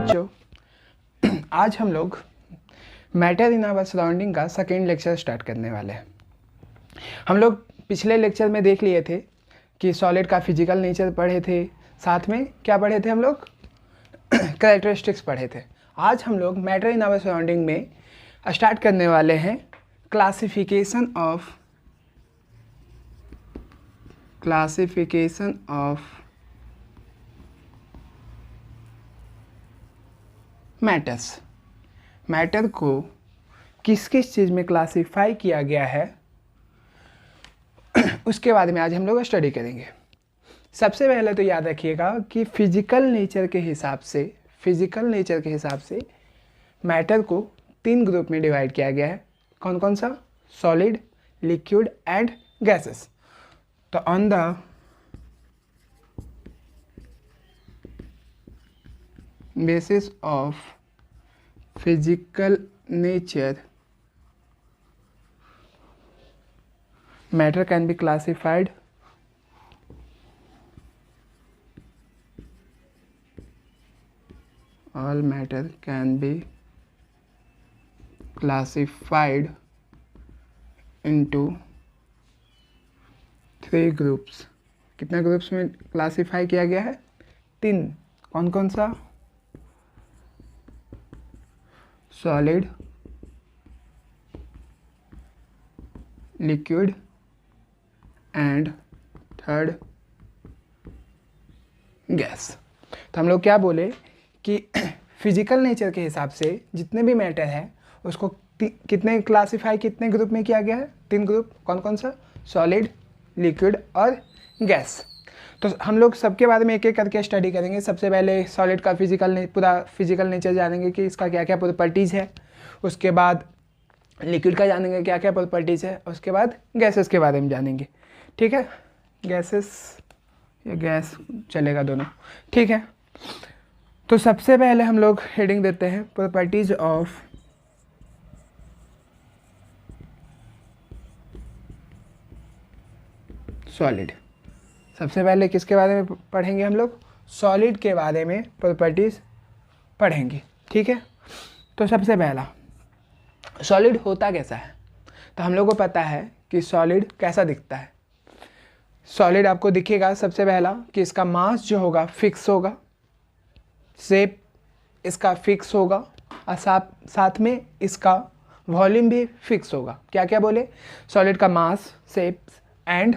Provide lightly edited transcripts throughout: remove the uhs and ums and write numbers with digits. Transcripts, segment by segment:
बच्चों, आज हम लोग मैटर इन आवर सराउंडिंग का सेकेंड लेक्चर स्टार्ट करने वाले हैं। हम लोग पिछले लेक्चर में देख लिए थे कि सॉलिड का फिजिकल नेचर पढ़े थे, साथ में क्या पढ़े थे हम लोग, कैरेक्टरिस्टिक्स पढ़े थे। आज हम लोग मैटर इन आवर सराउंडिंग में स्टार्ट करने वाले हैं क्लासिफिकेशन ऑफ मैटर्स। मैटर को किस किस चीज़ में क्लासिफाई किया गया है उसके बारे में आज हम लोग स्टडी करेंगे। सबसे पहले तो याद रखिएगा कि फिजिकल नेचर के हिसाब से मैटर को 3 ग्रुप में डिवाइड किया गया है। कौन कौन सा? Solid, liquid and gases. तो on the basis of physical nature, matter can be classified all matter can be classified into 3 groups। कितने ग्रुप्स में क्लासीफाई किया गया है? 3। कौन कौन सा? Solid, liquid and third gas. तो हम लोग क्या बोले कि फिजिकल नेचर के हिसाब से जितने भी मैटर है उसको कितने क्लासिफाई, कितने ग्रुप में किया गया है? 3 ग्रुप। कौन कौन सा? सॉलिड, लिक्विड और गैस। तो हम लोग सबके बारे में एक एक करके स्टडी करेंगे। सबसे पहले सॉलिड का पूरा फिजिकल नेचर जानेंगे कि इसका क्या क्या प्रॉपर्टीज़ है। उसके बाद लिक्विड का जानेंगे क्या क्या प्रॉपर्टीज़ है। उसके बाद गैसेस के बारे में जानेंगे। ठीक है, गैसेस या गैस चलेगा दोनों, ठीक है। तो सबसे पहले हम लोग हेडिंग देते हैं प्रॉपर्टीज़ ऑफ सॉलिड। सबसे पहले किसके बारे में पढ़ेंगे हम लोग? सॉलिड के बारे में प्रॉपर्टीज़ पढ़ेंगे, ठीक है। तो सबसे पहला, सॉलिड होता कैसा है? तो हम लोग को पता है कि सॉलिड कैसा दिखता है। सॉलिड आपको दिखेगा सबसे पहला कि इसका मास जो होगा फिक्स होगा, शेप इसका फिक्स होगा और साथ में इसका वॉल्यूम भी फिक्स होगा। क्या क्या बोले? सॉलिड का मास, शेप एंड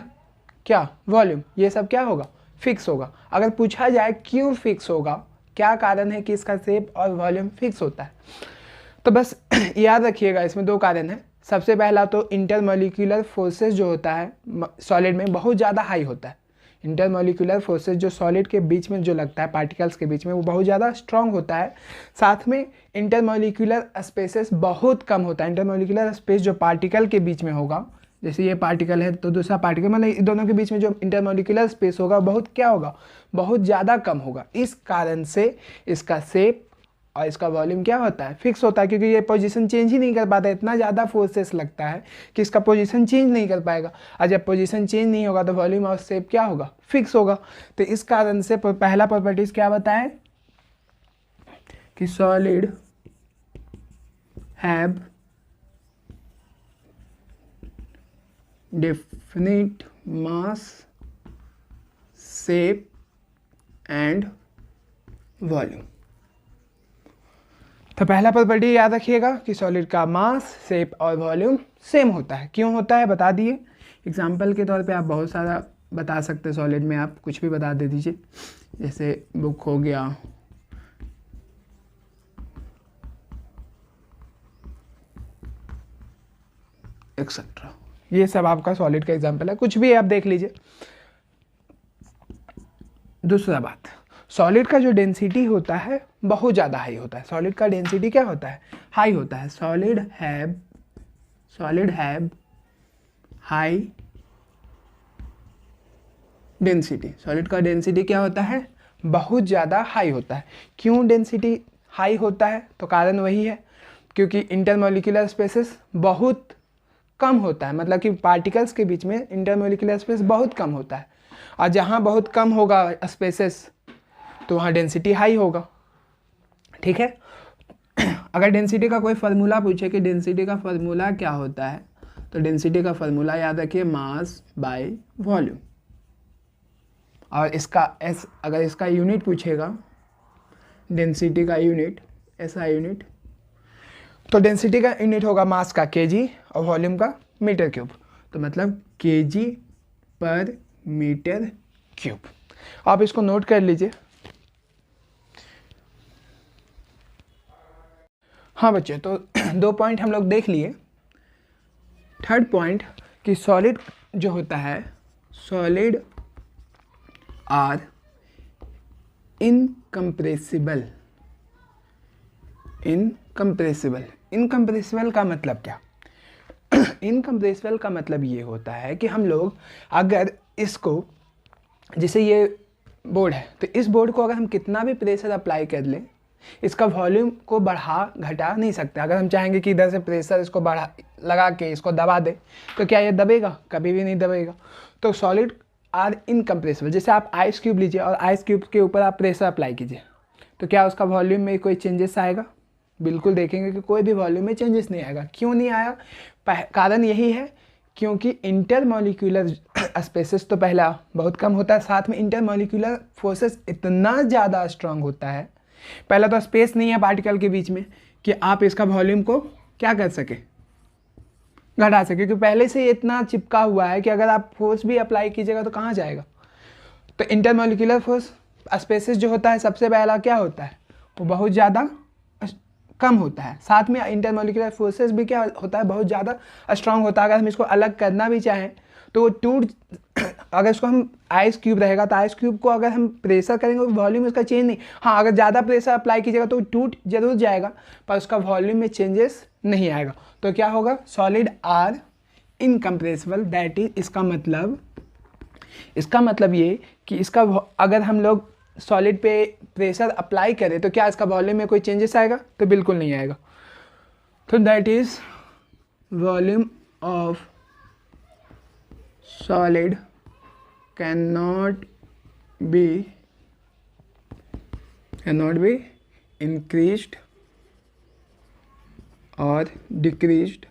क्या? वॉल्यूम। ये सब क्या होगा? फिक्स होगा। अगर पूछा जाए क्यों फिक्स होगा, क्या कारण है कि इसका शेप और वॉल्यूम फिक्स होता है, तो बस याद रखिएगा इसमें 2 कारण है। सबसे पहला तो इंटरमॉलिक्यूलर फोर्सेस जो होता है सॉलिड में बहुत ज़्यादा हाई होता है। इंटरमॉलिक्यूलर फोर्सेस जो सॉलिड के बीच में जो लगता है, पार्टिकल्स के बीच में, वो बहुत ज़्यादा स्ट्रॉन्ग होता है। साथ में इंटरमॉलिक्यूलर स्पेसेस बहुत कम होता है। इंटरमॉलिक्यूलर स्पेस जो पार्टिकल के बीच में होगा, जैसे ये पार्टिकल है तो दूसरा पार्टिकल, मतलब दोनों के बीच में जो इंटरमॉलिक्यूलर स्पेस होगा बहुत क्या होगा? बहुत ज़्यादा कम होगा। इस कारण से इसका शेप और इसका वॉल्यूम क्या होता है? फिक्स होता है, क्योंकि ये पोजीशन चेंज ही नहीं कर पाता। इतना ज़्यादा फोर्सेस लगता है कि इसका पोजीशन चेंज नहीं कर पाएगा। और जब पोजीशन चेंज नहीं होगा तो वॉल्यूम और शेप क्या होगा? फिक्स होगा। तो इस कारण से पहला प्रॉपर्टीज क्या बताएं कि solid have definite mass, shape and volume। तो पहला प्रॉपर्टी याद रखिएगा कि सॉलिड का मास, शेप और वॉल्यूम सेम होता है। क्यों होता है बता दिए। एग्जाम्पल के तौर पे आप बहुत सारा बता सकते हैं। सॉलिड में आप कुछ भी बता दे दीजिए, जैसे बुक हो गया, एक्सेट्रा। ये सब आपका सॉलिड का एग्जांपल है, कुछ भी आप देख लीजिए। दूसरा बात, सॉलिड का जो डेंसिटी होता है बहुत ज़्यादा हाई होता है। सॉलिड का डेंसिटी क्या होता है? हाई होता है। Solid have high density. Solid का डेंसिटी क्या होता है? बहुत ज़्यादा हाई होता है। क्यों डेंसिटी हाई होता है? तो कारण वही है क्योंकि इंटरमॉलिक्यूलर स्पेसेस बहुत कम होता है, मतलब कि पार्टिकल्स के बीच में इंटरमॉलिक्यूलर स्पेस बहुत कम होता है, और जहाँ बहुत कम होगा स्पेसेस तो वहाँ डेंसिटी हाई होगा। ठीक है। अगर डेंसिटी का कोई फार्मूला पूछे कि डेंसिटी का फार्मूला क्या होता है, तो डेंसिटी का फार्मूला याद रखिए मास बाय वॉल्यूम। और इसका अगर इसका यूनिट पूछेगा, डेंसिटी का यूनिट, ऐसा यूनिट, तो डेंसिटी का यूनिट होगा मास का केजी और वॉल्यूम का मीटर क्यूब। तो मतलब केजी पर मीटर क्यूब। आप इसको नोट कर लीजिए। हाँ बच्चे, तो 2 पॉइंट हम लोग देख लिए। थर्ड पॉइंट कि सॉलिड जो होता है, सॉलिड आर इनकम्प्रेसिबल। इनकम्प्रेसिबल का मतलब क्या? इनकम्प्रेसिबल का मतलब ये होता है कि हम लोग अगर इसको, जैसे ये बोर्ड है, तो इस बोर्ड को अगर हम कितना भी प्रेशर अप्लाई कर लें, इसका वॉल्यूम को बढ़ा घटा नहीं सकते। अगर हम चाहेंगे कि इधर से प्रेशर इसको बढ़ा लगा के इसको दबा दे, तो क्या ये दबेगा? कभी भी नहीं दबेगा। तो सॉलिड आर इनकम्प्रेसिबल। जैसे आप आइस क्यूब लीजिए और आइस क्यूब के ऊपर आप प्रेशर अप्लाई कीजिए, तो क्या उसका वॉल्यूम में कोई चेंजेस आएगा? बिल्कुल देखेंगे कि कोई भी वॉल्यूम में चेंजेस नहीं आएगा। क्यों नहीं आया? कारण यही है क्योंकि इंटरमॉलिक्यूलर स्पेसेस तो पहला बहुत कम होता है, साथ में इंटरमॉलिक्यूलर फोर्सेस इतना ज़्यादा स्ट्रांग होता है। पहला तो स्पेस नहीं है पार्टिकल के बीच में कि आप इसका वॉल्यूम को क्या कर सके, घटा सके, क्योंकि पहले से इतना चिपका हुआ है कि अगर आप फोर्स भी अप्लाई कीजिएगा तो कहाँ जाएगा। तो इंटरमॉलिक्यूलर फोर्स स्पेसेस जो होता है, सबसे पहला क्या होता है, वो बहुत ज़्यादा कम होता है। साथ में इंटरमॉलिक्यूलर फोर्सेस भी क्या होता है, बहुत ज़्यादा स्ट्रांग होता है। अगर हम इसको अलग करना भी चाहें तो वो टूट, अगर इसको हम आइस क्यूब रहेगा तो आइस क्यूब को अगर हम प्रेशर करेंगे, वॉल्यूम उसका चेंज नहीं, हाँ अगर ज़्यादा प्रेशर अप्लाई कीजिएगा तो टूट जरूर जाएगा, पर उसका वॉल्यूम में चेंजेस नहीं आएगा। तो क्या होगा? Solid are incompressible. That is, इसका मतलब ये कि इसका अगर हम लोग सॉलिड पे प्रेशर अप्लाई करें तो क्या इसका वॉल्यूम में कोई चेंजेस आएगा? तो बिल्कुल नहीं आएगा। तो that is volume of solid cannot be increased or decreased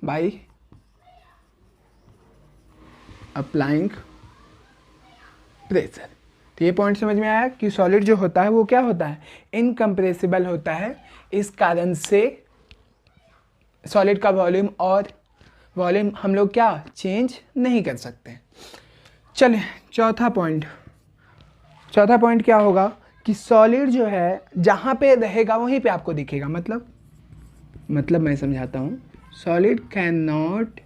by applying pressure। तो ये पॉइंट समझ में आया कि सॉलिड जो होता है वो क्या होता है, इनकम्प्रेसिबल होता है। इस कारण से सॉलिड का वॉल्यूम हम लोग क्या चेंज नहीं कर सकते। चलिए चौथा पॉइंट क्या होगा कि सॉलिड जो है जहाँ पे रहेगा वहीं पे आपको दिखेगा। मतलब मैं समझाता हूँ। Solid can not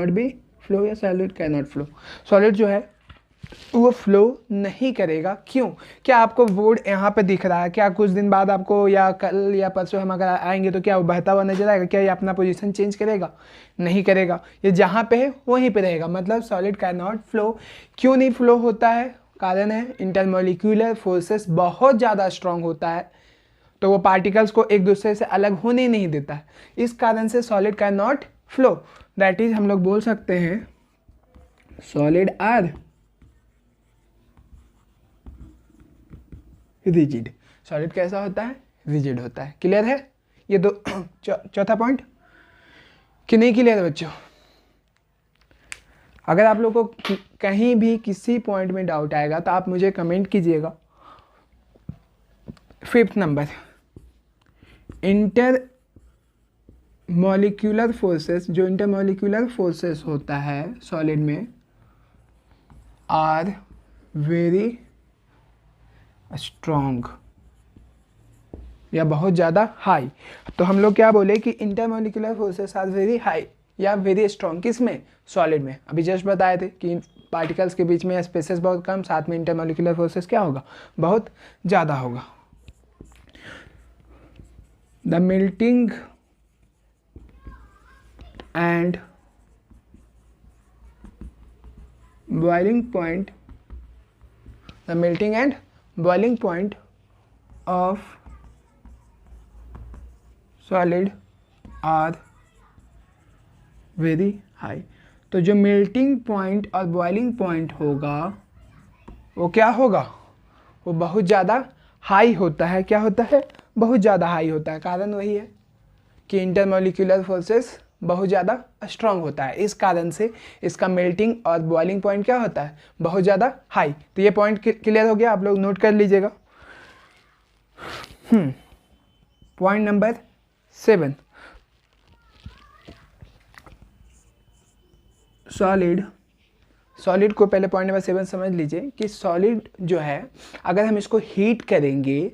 be flow या solid can not flow. Solid जो है वो फ्लो नहीं करेगा। क्यों? क्या आपको बोर्ड यहाँ पे दिख रहा है? क्या कुछ दिन बाद आपको या कल या परसों हम अगर आएंगे तो क्या वो बहता हुआ नजर आएगा? क्या ये अपना पोजीशन चेंज करेगा? नहीं करेगा। ये जहाँ पे है वहीं पे रहेगा। मतलब सॉलिड कैन नॉट फ्लो। क्यों नहीं फ्लो होता है? कारण है इंटरमॉलिक्यूलर फोर्सेस बहुत ज़्यादा स्ट्रांग होता है, तो वो पार्टिकल्स को एक दूसरे से अलग होने नहीं देता है। इस कारण से solid can not flow. That is, हम लोग बोल सकते हैं सॉलिड आर रिजिड। सॉलिड कैसा होता है? रिजिड होता है। क्लियर है ये दो चौथा पॉइंट कि नहीं क्लियर है बच्चों? अगर आप लोगों को कहीं भी किसी पॉइंट में डाउट आएगा तो आप मुझे कमेंट कीजिएगा। 5th number, intermolecular forces. जो इंटरमॉलिक्यूलर फोर्सेस होता है सॉलिड में आर वेरी स्ट्रॉन्ग या बहुत ज़्यादा हाई। तो हम लोग क्या बोले कि intermolecular forces are very high या वेरी स्ट्रॉन्ग। किस में? सॉलिड में। अभी जस्ट बताए थे कि पार्टिकल्स के बीच में स्पेसेस बहुत कम, साथ में इंटरमॉलिक्यूलर फोर्सेस क्या होगा? बहुत ज़्यादा होगा। The melting and boiling point of solid are very high। तो जो मेल्टिंग पॉइंट और बॉइलिंग पॉइंट होगा वो क्या होगा, वो बहुत ज़्यादा हाई होता है। क्या होता है, बहुत ज़्यादा हाई होता है। कारण वही है कि इंटरमोलिकुलर फोर्सेस बहुत ज़्यादा स्ट्रांग होता है, इस कारण से इसका मेल्टिंग और बॉइलिंग पॉइंट क्या होता है, बहुत ज़्यादा हाई। तो ये पॉइंट क्लियर हो गया, आप लोग नोट कर लीजिएगा। पॉइंट नंबर 7, सॉलिड को पहले पॉइंट नंबर 7 समझ लीजिए कि सॉलिड जो है अगर हम इसको हीट करेंगे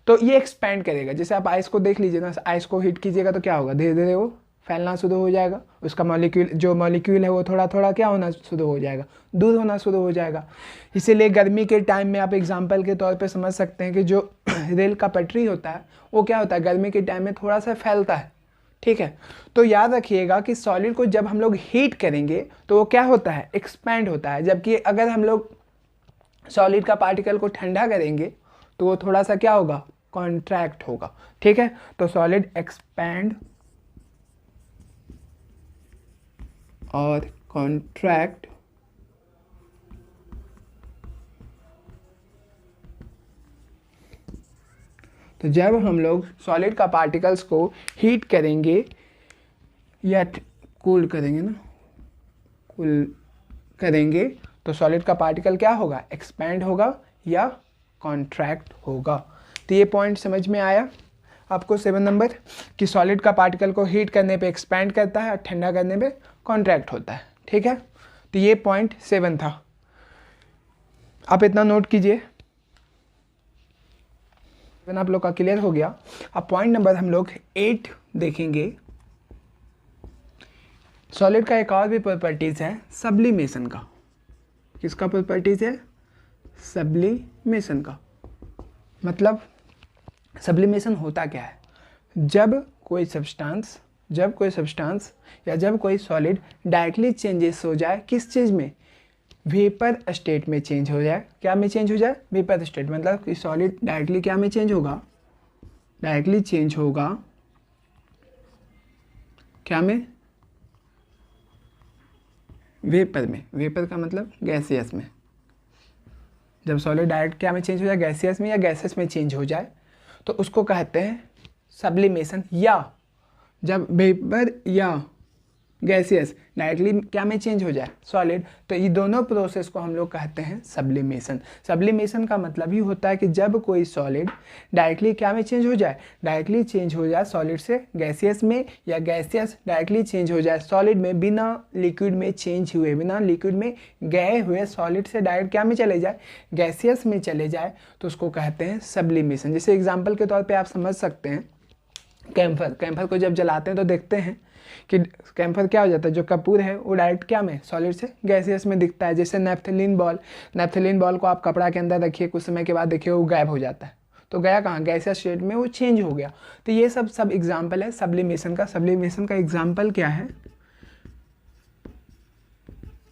तो ये एक्सपैंड करेगा। जैसे आप आइस को देख लीजिए ना, आइस को हीट कीजिएगा तो क्या होगा, धीरे धीरे वो फैलना शुरू हो जाएगा, उसका मॉलिक्यूल है वो थोड़ा थोड़ा क्या होना शुरू हो जाएगा, दूर होना शुरू हो जाएगा। इसीलिए गर्मी के टाइम में आप एग्जांपल के तौर पे समझ सकते हैं कि जो रेल का पटरी होता है वो क्या होता है, गर्मी के टाइम में थोड़ा सा फैलता है। ठीक है, तो याद रखिएगा कि सॉलिड को जब हम लोग हीट करेंगे तो वो क्या होता है, एक्सपैंड होता है। जबकि अगर हम लोग सॉलिड का पार्टिकल को ठंडा करेंगे तो वो थोड़ा सा क्या होगा, कॉन्ट्रैक्ट होगा। ठीक है, तो सॉलिड एक्सपैंड और कॉन्ट्रैक्ट तो जब हम लोग सॉलिड का पार्टिकल्स को हीट करेंगे या कूल करेंगे ना, कूल करेंगे तो सॉलिड का पार्टिकल क्या होगा, एक्सपैंड होगा या कॉन्ट्रैक्ट होगा। तो ये पॉइंट समझ में आया आपको 7 नंबर, कि सॉलिड का पार्टिकल को हीट करने पे एक्सपैंड करता है और ठंडा करने पे कॉन्ट्रैक्ट होता है। ठीक है, तो ये पॉइंट 7 था, आप इतना नोट कीजिए। आप लोग का क्लियर हो गया। अब पॉइंट नंबर हम लोग 8 देखेंगे। सॉलिड का एक और भी प्रॉपर्टीज है, सब्लिमेशन का। किसका प्रॉपर्टीज है, सब्लिमेशन का। मतलब सब्लिमेशन होता क्या है, जब कोई सब्सटेंस या जब कोई सॉलिड डायरेक्टली चेंजेस हो जाए, किस चीज़ में, वेपर स्टेट में चेंज हो जाए। क्या में चेंज हो जाए, वेपर स्टेट। मतलब कि सॉलिड डायरेक्टली क्या में चेंज होगा, डायरेक्टली चेंज होगा क्या में, वेपर में। वेपर का मतलब गैसियस में। जब सॉलिड डायरेक्ट क्या में चेंज हो जाए, गैसियस में या गैसेस में चेंज हो जाए तो उसको कहते हैं सब्लिमेशन। या जब वेपर या गैसियस डायरेक्टली क्या में चेंज हो जाए, सॉलिड, तो ये दोनों प्रोसेस को हम लोग कहते हैं सब्लिमेशन। सब्लिमेशन का मतलब ही होता है कि जब कोई सॉलिड डायरेक्टली क्या में चेंज हो जाए, डायरेक्टली चेंज हो जाए सॉलिड से गैसियस में, या गैसियस डायरेक्टली चेंज हो जाए सॉलिड में, बिना लिक्विड में चेंज हुए, बिना लिक्विड में गए हुए सॉलिड से डायरेक्ट क्या में चले जाए, गैसियस में चले जाए, तो उसको कहते हैं सब्लिमेशन। जैसे एग्जाम्पल के तौर पर आप समझ सकते हैं, कैम्फर को जब जलाते हैं तो देखते हैं कि कैम्फर क्या हो जाता है, जो कपूर है वो डायरेक्ट क्या में, सॉलिड से गैसियस में दिखता है। जैसे नैप्थलीन बॉल को आप कपड़ा के अंदर रखिए, कुछ समय के बाद देखिए वो गायब हो जाता है, तो गया कहाँ, गैसियस स्टेट में वो चेंज हो गया। तो ये सब एग्जाम्पल है सब्लिमेशन का। सब्लिमेशन का एग्जाम्पल क्या है,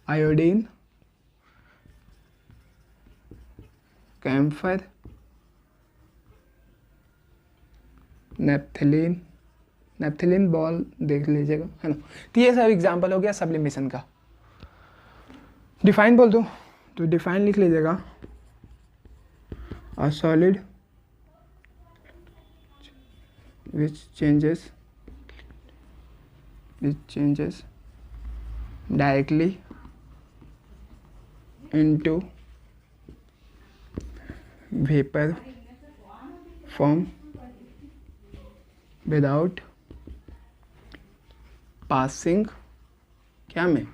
आयोडीन, कैम्फर, नैप्थलीन बॉल देख लीजिएगा, है ना। तो ये सब एग्जाम्पल हो गया सब्लिमेशन का। डिफाइन बोल दो तो डिफाइन लिख लीजिएगा, a solid which changes directly into vapor form without passing क्या में,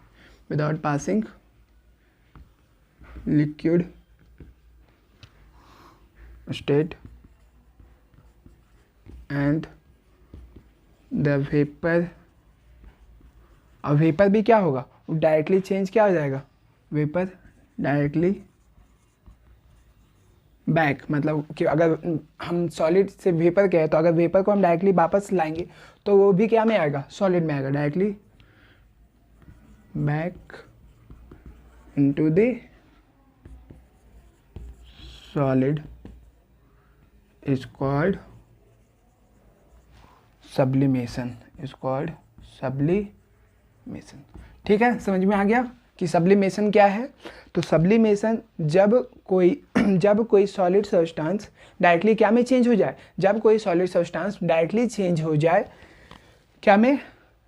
without passing liquid state and the vapor। अब वेपर भी क्या होगा, वो डायरेक्टली चेंज क्या हो जाएगा, वेपर डायरेक्टली बैक। मतलब कि अगर हम सॉलिड से वेपर के हैं तो अगर वेपर को हम डायरेक्टली वापस लाएंगे तो वो भी क्या में आएगा, सॉलिड में आएगा, directly back into the solid is called sublimation, ठीक है, समझ में आ गया कि सब्लिमेशन क्या है। तो सब्लिमेशन जब कोई सॉलिड सब्सटेंस डायरेक्टली क्या में चेंज हो जाए, जब कोई सॉलिड सब्सटेंस डायरेक्टली चेंज हो जाए क्या में,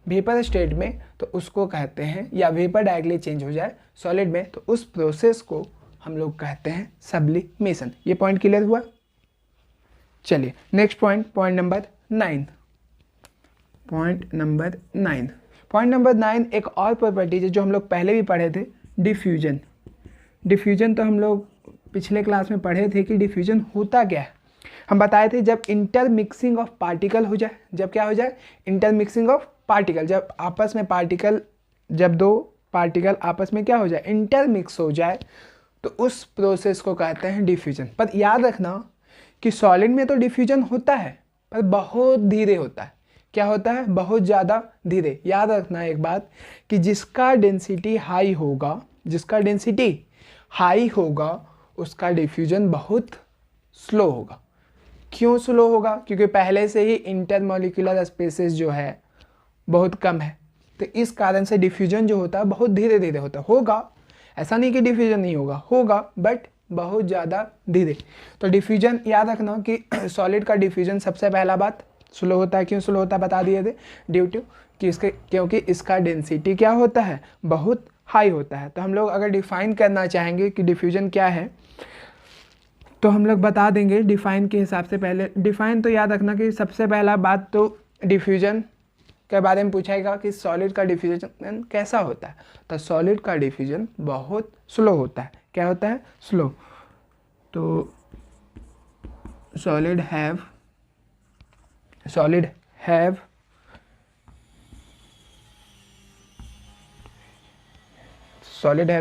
वेपर स्टेट में, तो उसको कहते हैं, या वेपर डायरेक्टली चेंज हो जाए सॉलिड में, तो उस प्रोसेस को हम लोग कहते हैं सब्लिमेशन। ये पॉइंट क्लियर हुआ। चलिए next point number 9। Point number 9 एक और प्रॉपर्टी है जो हम लोग पहले भी पढ़े थे, डिफ्यूजन। डिफ्यूजन तो हम लोग पिछले क्लास में पढ़े थे कि डिफ्यूजन होता क्या है। हम बताए थे जब इंटरमिक्सिंग ऑफ पार्टिकल हो जाए, जब क्या हो जाए, इंटरमिक्सिंग ऑफ पार्टिकल, जब आपस में पार्टिकल, जब दो पार्टिकल आपस में क्या हो जाए, इंटरमिक्स हो जाए, तो उस प्रोसेस को कहते हैं डिफ्यूजन। पर याद रखना कि सॉलिड में तो डिफ्यूजन होता है पर बहुत धीरे होता है। क्या होता है, बहुत ज़्यादा धीरे। याद रखना एक बात कि जिसका डेंसिटी हाई होगा, जिसका डेंसिटी हाई होगा उसका डिफ्यूजन बहुत स्लो होगा। क्यों स्लो होगा, क्योंकि पहले से ही इंटरमॉलिक्यूलर स्पेसेस जो है बहुत कम है, तो इस कारण से डिफ्यूजन जो होता है बहुत धीरे धीरे होगा। ऐसा नहीं कि डिफ्यूजन नहीं होगा बट बहुत ज़्यादा धीरे। तो डिफ्यूजन याद रखना कि सॉलिड का डिफ्यूजन सबसे पहला बात स्लो होता है। क्यों स्लो होता है बता दिए थे, ड्यू टू कि क्योंकि इसका डेंसिटी क्या होता है, बहुत हाई होता है। तो हम लोग अगर डिफाइन करना चाहेंगे कि डिफ्यूजन क्या है, तो हम लोग बता देंगे डिफाइन के हिसाब से। पहले डिफाइन तो याद रखना कि सबसे पहला बात तो डिफ्यूजन के बारे में पूछाएगा कि सॉलिड का डिफ्यूजन कैसा होता है। तो सॉलिड का डिफ्यूजन बहुत स्लो होता है। क्या होता है, स्लो। तो solid have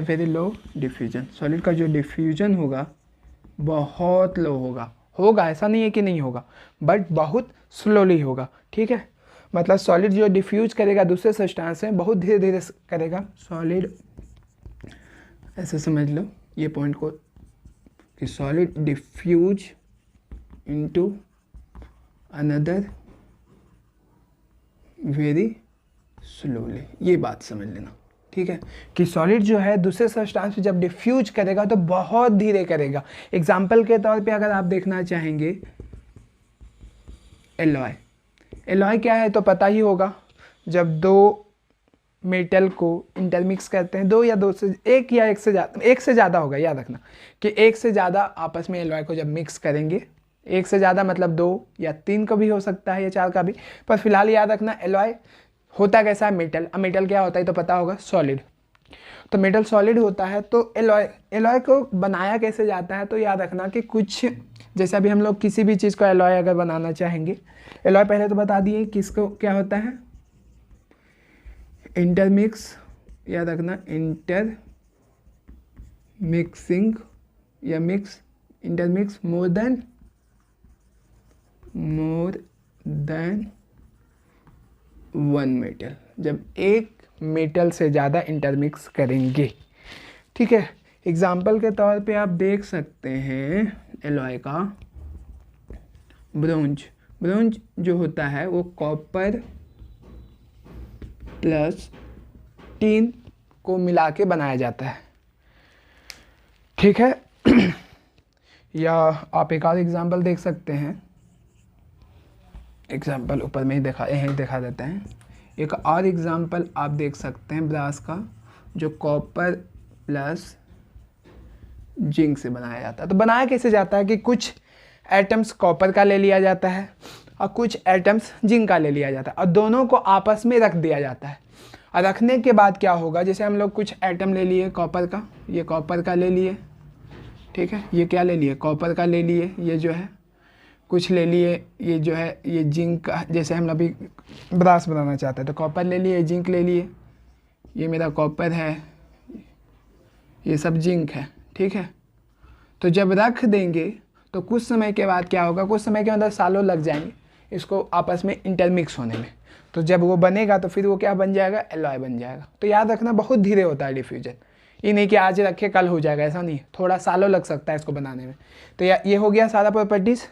very low diffusion. Solid का जो डिफ्यूजन होगा बहुत लो होगा, ऐसा नहीं है कि नहीं होगा, बट बहुत स्लोली होगा। ठीक है, मतलब सॉलिड जो डिफ्यूज करेगा दूसरे सब्सटेंस में बहुत धीरे धीरे करेगा। सॉलिड, ऐसे समझ लो ये पॉइंट को कि solid diffuse into another very slowly, ये बात समझ लेना। ठीक है, कि सॉलिड जो है दूसरे सब्सटेंस पे जब डिफ्यूज करेगा तो बहुत धीरे करेगा। एग्जाम्पल के तौर पे अगर आप देखना चाहेंगे, एलॉय क्या है तो पता ही होगा, जब दो मेटल को इंटरमिक्स करते हैं, दो या दो से एक या एक से ज़्यादा होगा। याद रखना कि एक से ज़्यादा आपस में एलॉय को जब मिक्स करेंगे, एक से ज़्यादा मतलब 2 या 3 का भी हो सकता है या 4 का भी, पर फिलहाल याद रखना एलॉय होता कैसा है, मेटल। अब मेटल क्या होता है तो पता होगा, सॉलिड। तो मेटल सॉलिड होता है, तो एलॉय को बनाया कैसे जाता है, तो याद रखना कि कुछ, जैसे अभी हम लोग किसी भी चीज़ को एलॉय अगर बनाना चाहेंगे, एलॉय पहले तो बता दिए किसको क्या होता है, इंटरमिक्स। याद रखना इंटर मिक्सिंग या intermix more than one metal, जब एक मेटल से ज़्यादा इंटरमिक्स करेंगे। ठीक है, एग्जाम्पल के तौर पे आप देख सकते हैं एलॉय का ब्रोंज जो होता है वो कॉपर प्लस टीन को मिला के बनाया जाता है। ठीक है या आप एक और एग्जाम्पल देख सकते हैं, एग्जाम्पल ऊपर में ही दिखा देते हैं। एक और एग्जाम्पल आप देख सकते हैं ब्रास का, जो कॉपर प्लस जिंक से बनाया जाता है। तो बनाया कैसे जाता है कि कुछ एटम्स कॉपर का ले लिया जाता है और कुछ एटम्स जिंक का ले लिया जाता है और दोनों को आपस में रख दिया जाता है। और रखने के बाद क्या होगा, जैसे हम लोग कुछ एटम ले लिए कॉपर का, ये कॉपर का ले लिए, ठीक है, ये क्या ले लिए, कॉपर का ले लिए, ये जो है कुछ ले लिए, ये जो है ये जिंक का, जैसे हम अभी ब्रास बनाना चाहते हैं तो कॉपर ले लिए, जिंक ले लिए, ये मेरा कॉपर है, ये सब जिंक है। ठीक है, तो जब रख देंगे तो कुछ समय के बाद क्या होगा, कुछ समय के अंदर सालों लग जाएंगे इसको आपस में इंटरमिक्स होने में। तो जब वो बनेगा तो फिर वो क्या बन जाएगा, एलॉय बन जाएगा। तो याद रखना बहुत धीरे होता है डिफ्यूजन, ये नहीं कि आज रखे कल हो जाएगा, ऐसा नहीं, थोड़ा सालों लग सकता है इसको बनाने में। तो ये हो गया सारा प्रॉपर्टीज़।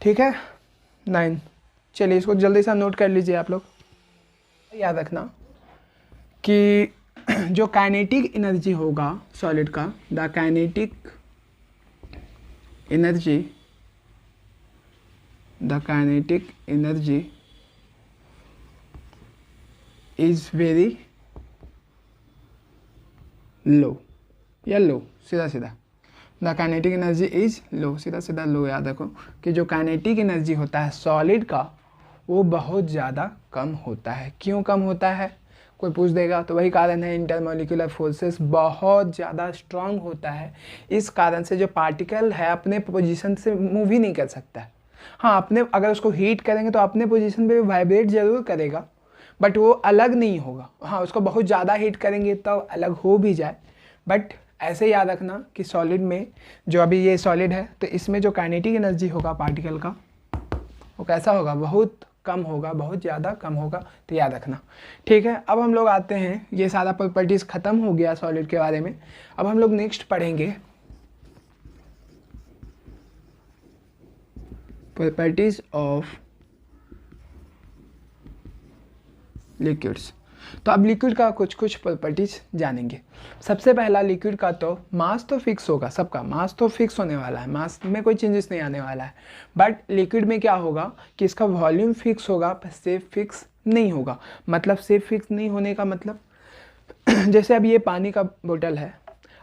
ठीक है 9, चलिए इसको जल्दी से नोट कर लीजिए आप लोग। याद रखना कि जो काइनेटिक एनर्जी होगा सॉलिड का, the kinetic energy is very low, या लो, सीधा सीधा the kinetic energy is low, सीधा सीधा लो। याद रखो कि जो काइनेटिक एनर्जी होता है सॉलिड का वो बहुत ज़्यादा कम होता है। क्यों कम होता है कोई पूछ देगा, तो वही कारण है इंटरमोलिकुलर फोर्सेस बहुत ज़्यादा स्ट्रांग होता है। इस कारण से जो पार्टिकल है अपने पोजीशन से मूव ही नहीं कर सकता है। हाँ, अपने अगर उसको हीट करेंगे तो अपने पोजीशन पे वाइब्रेट ज़रूर करेगा, बट वो अलग नहीं होगा। हाँ, उसको बहुत ज़्यादा हीट करेंगे तो अलग हो भी जाए, बट ऐसे याद रखना कि सॉलिड में जो अभी ये सॉलिड है तो इसमें जो काइनेटिक एनर्जी होगा पार्टिकल का वो कैसा होगा, बहुत कम होगा, बहुत ज़्यादा कम होगा। तो याद रखना, ठीक है। अब हम लोग आते हैं, ये सारा प्रॉपर्टीज़ ख़त्म हो गया सॉलिड के बारे में। अब हम लोग नेक्स्ट पढ़ेंगे प्रॉपर्टीज़ ऑफ लिक्विड्स। तो अब लिक्विड का कुछ प्रॉपर्टीज़ जानेंगे। सबसे पहला, लिक्विड का तो मास तो फिक्स होगा, सबका मास तो फिक्स होने वाला है, मास में कोई चेंजेस नहीं आने वाला है। बट लिक्विड में क्या होगा कि इसका वॉल्यूम फिक्स होगा पर शेप फिक्स नहीं होगा। मतलब शेप फिक्स नहीं होने का मतलब जैसे अब ये पानी का बोतल है,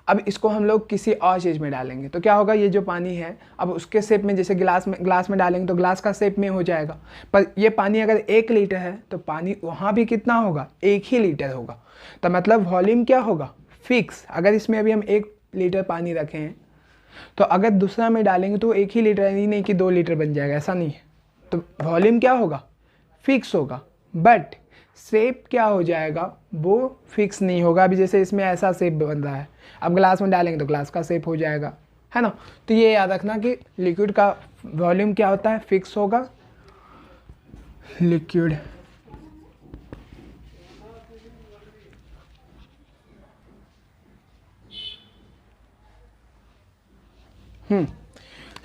अब इसको हम लोग किसी और चीज़ में डालेंगे तो क्या होगा, ये जो पानी है अब उसके शेप में, जैसे ग्लास में डालेंगे तो ग्लास का शेप में हो जाएगा। पर ये पानी अगर 1 लीटर है तो पानी वहाँ भी कितना होगा, 1 ही लीटर होगा। तो मतलब वॉल्यूम क्या होगा, फिक्स। अगर इसमें अभी हम 1 लीटर पानी रखे हैं तो अगर दूसरा में डालेंगे तो 1 ही लीटर, ही नहीं कि 2 लीटर बन जाएगा, ऐसा नहीं है। तो वॉल्यूम क्या होगा, फिक्स होगा, बट शेप क्या हो जाएगा, वो फिक्स नहीं होगा। अभी जैसे इसमें ऐसा शेप बन रहा है, अब ग्लास में डालेंगे तो ग्लास का शेप हो जाएगा, है ना। तो ये याद रखना कि लिक्विड का वॉल्यूम क्या होता है, फिक्स होगा। Liquid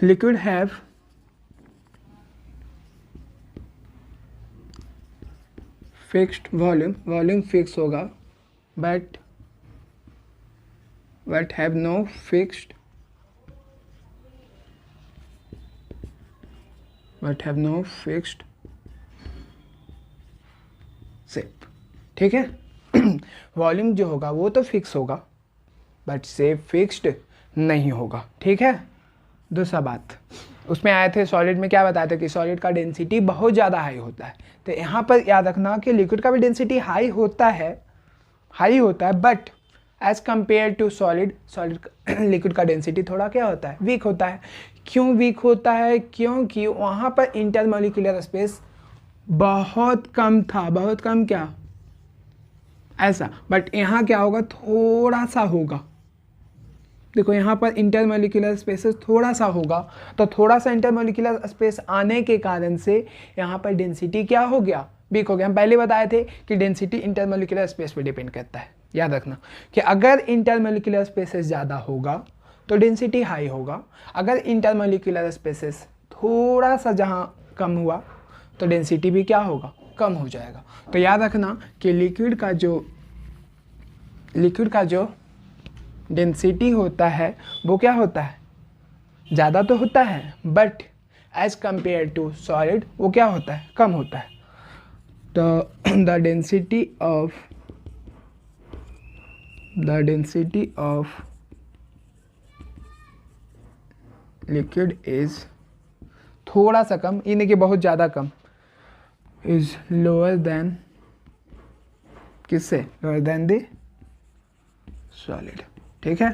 liquid have fixed volume, volume fix होगा, but have no fixed shape, ठीक है। वॉल्यूम जो होगा वो तो फिक्स होगा बट शेप फिक्स्ड नहीं होगा, ठीक है। दूसरा बात, उसमें आए थे सॉलिड में क्या बताया था कि सॉलिड का डेंसिटी बहुत ज़्यादा हाई होता है। तो यहाँ पर याद रखना कि लिक्विड का भी डेंसिटी हाई होता है, but as compare to solid liquid का डेंसिटी थोड़ा क्या होता है, वीक होता है। क्यों वीक होता है, क्योंकि वहाँ पर इंटरमोलिकुलर स्पेस बहुत कम था, बहुत कम, क्या ऐसा। बट यहाँ क्या होगा, थोड़ा सा होगा। देखो यहाँ पर इंटरमोलिकुलर स्पेसेस थोड़ा सा होगा, तो थोड़ा सा इंटरमोलिकुलर स्पेस आने के कारण से यहाँ पर डेंसिटी क्या हो गया, वीक हो गया। हम पहले बताए थे कि डेंसिटी इंटरमोलिकुलर स्पेस पर डिपेंड करता है। याद रखना कि अगर इंटरमोलिकुलर स्पेसेस ज़्यादा होगा तो डेंसिटी हाई होगा, अगर इंटरमोलिकुलर स्पेसेस थोड़ा सा जहाँ कम हुआ तो डेंसिटी भी क्या होगा, कम हो जाएगा। तो याद रखना कि लिक्विड का जो डेंसिटी होता है वो क्या होता है, ज़्यादा तो होता है, but as compare to solid वो क्या होता है, कम होता है। तो the density of liquid is थोड़ा सा कम, ये नहीं कि बहुत ज़्यादा कम, इज लोअर देन, किससे, लोअर देन द सॉलिड, ठीक है।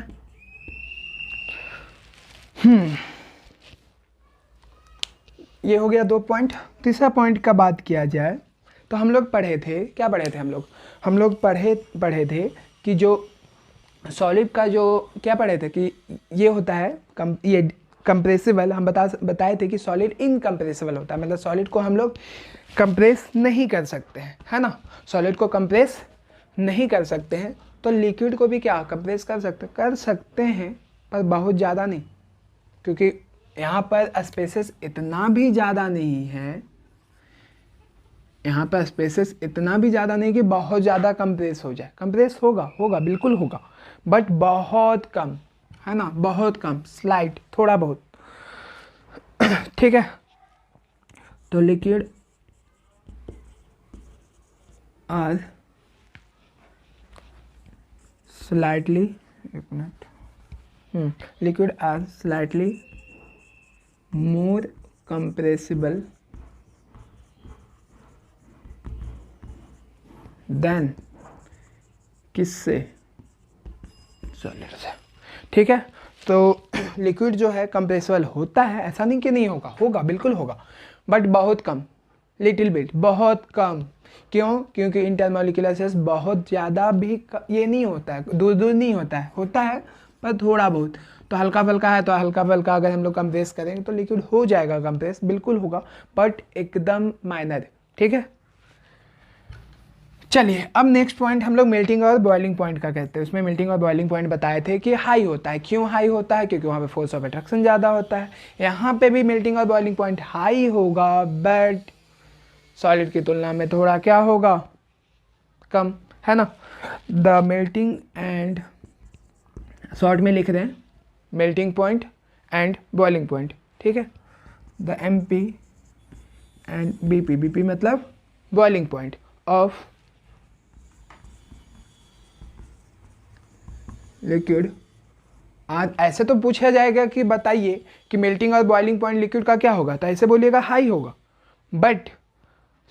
ये हो गया 2 पॉइंट। तीसरा पॉइंट का बात किया जाए तो हम लोग पढ़े थे, क्या पढ़े थे हम लोग पढ़े थे कि जो सॉलिड का जो क्या पढ़े थे कि ये होता है ये कंप्रेसिबल। हम बताए थे कि सॉलिड इनकम्प्रेसिबल होता है, मतलब सॉलिड को हम लोग कंप्रेस नहीं कर सकते हैं, है ना। सॉलिड को कंप्रेस नहीं कर सकते हैं, तो लिक्विड को भी क्या कंप्रेस कर सकते हैं, पर बहुत ज़्यादा नहीं, क्योंकि यहाँ पर स्पेसेस इतना भी ज़्यादा नहीं है यहाँ पर स्पेसेस इतना भी ज़्यादा नहीं कि बहुत ज़्यादा कंप्रेस हो जाए, कंप्रेस होगा बिल्कुल होगा, बट बहुत कम, है ना, बहुत कम, स्लाइट, थोड़ा बहुत। ठीक है, तो लिक्विड आर स्लाइटली, एक minute, liquid are slightly more compressible than किससे, सॉलिड से। ठीक है, तो लिक्विड जो है कंप्रेसिबल होता है, ऐसा नहीं कि नहीं होगा, होगा बिल्कुल होगा, बट बहुत कम, लिटिल बिट, बहुत कम। क्यों? क्योंकि इंटरमोलिकुलर सेल्स बहुत ज़्यादा भी ये नहीं होता है, दूर दूर नहीं होता है पर थोड़ा बहुत। तो हल्का फुल्का है, तो हल्का फुल्का अगर हम लोग कंप्रेस करेंगे तो लिक्विड हो जाएगा कंप्रेस, बिल्कुल होगा, बट एकदम माइनर। ठीक है, चलिए अब नेक्स्ट पॉइंट हम लोग मेल्टिंग और बॉइलिंग पॉइंट का कहते हैं। उसमें मेल्टिंग और बॉइलिंग पॉइंट बताए थे कि हाई होता है। क्यों हाई होता है? क्योंकि वहाँ पे फोर्स ऑफ अट्रैक्शन ज़्यादा होता है। यहाँ पे भी मेल्टिंग और बॉइलिंग पॉइंट हाई होगा, बट सॉलिड की तुलना में थोड़ा क्या होगा, कम, है ना। द मेल्टिंग एंड, शॉर्ट में लिख रहे हैं melting point and boiling point. ठीक है, the MP and BP, BP मतलब बॉइलिंग पॉइंट ऑफ लिक्विड। आज ऐसे तो पूछा जाएगा कि बताइए कि मेल्टिंग और बॉइलिंग पॉइंट लिक्विड का क्या होगा, तो ऐसे बोलिएगा हाई होगा, बट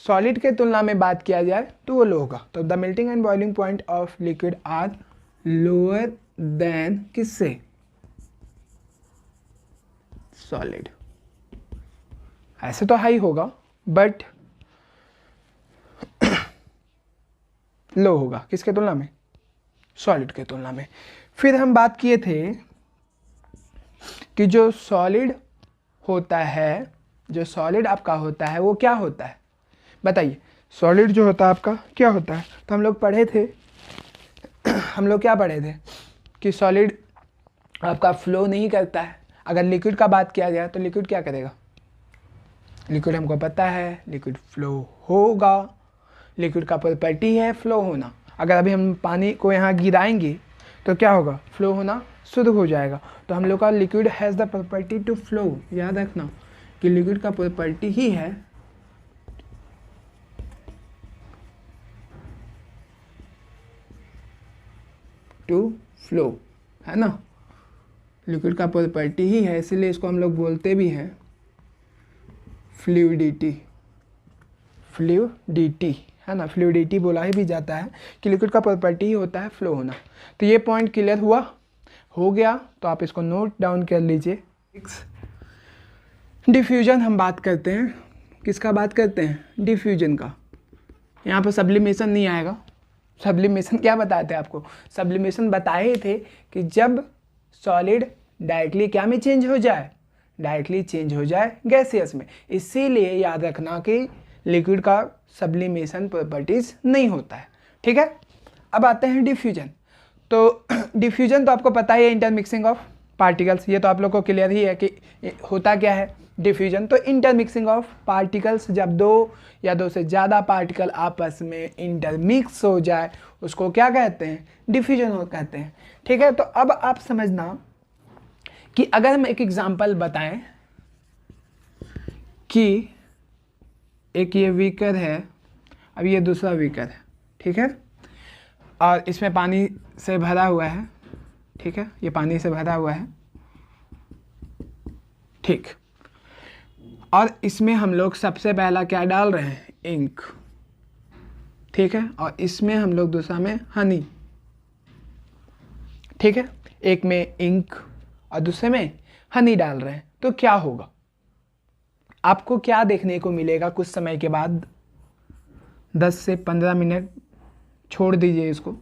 सॉलिड के तुलना में बात किया जाए तो वो लो होगा। तो the melting and boiling point of liquid are lower than किससे, सॉलिड। ऐसे तो हाई होगा बट लो होगा, किसके तुलना में, सॉलिड के तुलना में। फिर हम बात किए थे कि जो सॉलिड होता है, जो सॉलिड आपका होता है वो क्या होता है, बताइए। सॉलिड जो होता है आपका क्या होता है? तो हम लोग पढ़े थे, हम लोग क्या पढ़े थे कि सॉलिड आपका फ्लो नहीं करता है। अगर लिक्विड का बात किया जाए तो लिक्विड क्या करेगा, लिक्विड हमको पता है लिक्विड फ्लो होगा, लिक्विड का प्रॉपर्टी है फ्लो होना। अगर अभी हम पानी को यहाँ गिराएंगे तो क्या होगा, फ्लो होना शुरू हो जाएगा। तो हम लोग का liquid has the property to flow, याद रखना कि लिक्विड का प्रॉपर्टी ही है टू फ्लो, है ना। लिक्विड का प्रॉपर्टी ही है, इसलिए इसको हम लोग बोलते भी हैं फ्लूइडिटी, फ्लूइडिटी, है ना। फ्लूइडिटी बोला ही भी जाता है कि लिक्विड का प्रॉपर्टी ही होता है फ्लो होना। तो ये पॉइंट क्लियर हुआ, हो गया, तो आप इसको नोट डाउन कर लीजिए। डिफ्यूजन हम बात करते हैं, किसका बात करते हैं, डिफ्यूजन का। यहाँ पर सब्लिमेशन नहीं आएगा। सब्लिमेशन क्या बताए थे आपको, सब्लिमेशन बताए थे कि जब सॉलिड डायरेक्टली क्या में चेंज हो जाए, डायरेक्टली चेंज हो जाए गैसियस में। इसीलिए याद रखना कि लिक्विड का सब्लिमेशन प्रॉपर्टीज नहीं होता है। ठीक है, अब आते हैं डिफ्यूजन। तो डिफ्यूजन तो आपको पता ही है, इंटरमिक्सिंग ऑफ पार्टिकल्स। ये तो आप लोग को क्लियर ही है कि होता क्या है डिफ्यूजन। तो इंटरमिक्सिंग ऑफ पार्टिकल्स, जब दो या दो से ज़्यादा पार्टिकल आपस में इंटरमिक्स हो जाए उसको क्या कहते हैं, डिफ्यूजन हो कहते हैं। ठीक है, तो अब आप समझना कि अगर हम एक एग्जांपल बताएं कि एक ये बीकर है, अब ये दूसरा बीकर है, ठीक है, और इसमें पानी से भरा हुआ है, ठीक है, ये पानी से भरा हुआ है, ठीक। और इसमें हम लोग सबसे पहला क्या डाल रहे हैं, इंक, ठीक है, और इसमें हम लोग दूसरा में हनी, ठीक है। एक में इंक और दूसरे में हनी डाल रहे हैं, तो क्या होगा, आपको क्या देखने को मिलेगा कुछ समय के बाद, 10 से 15 मिनट छोड़ दीजिए इसको,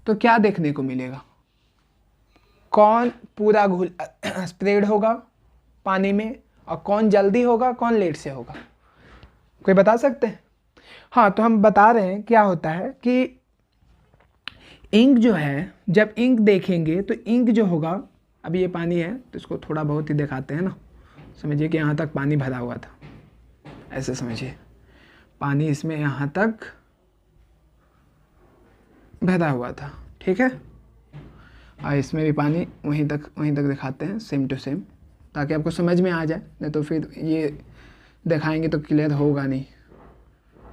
तो क्या देखने को मिलेगा, कौन पूरा घुल स्प्रेड होगा पानी में और कौन जल्दी होगा, कौन लेट से होगा, कोई बता सकते हैं? हाँ, तो हम बता रहे हैं क्या होता है कि इंक जो है, जब इंक देखेंगे तो इंक जो होगा, अभी ये पानी है तो इसको थोड़ा बहुत ही दिखाते हैं ना, समझिए कि यहाँ तक पानी भरा हुआ था, ऐसे समझिए पानी इसमें यहाँ तक भरा हुआ था, ठीक है। और इसमें भी पानी वहीं तक दिखाते हैं, सेम टू सेम, ताकि आपको समझ में आ जाए, नहीं तो फिर ये दिखाएंगे तो क्लियर होगा नहीं,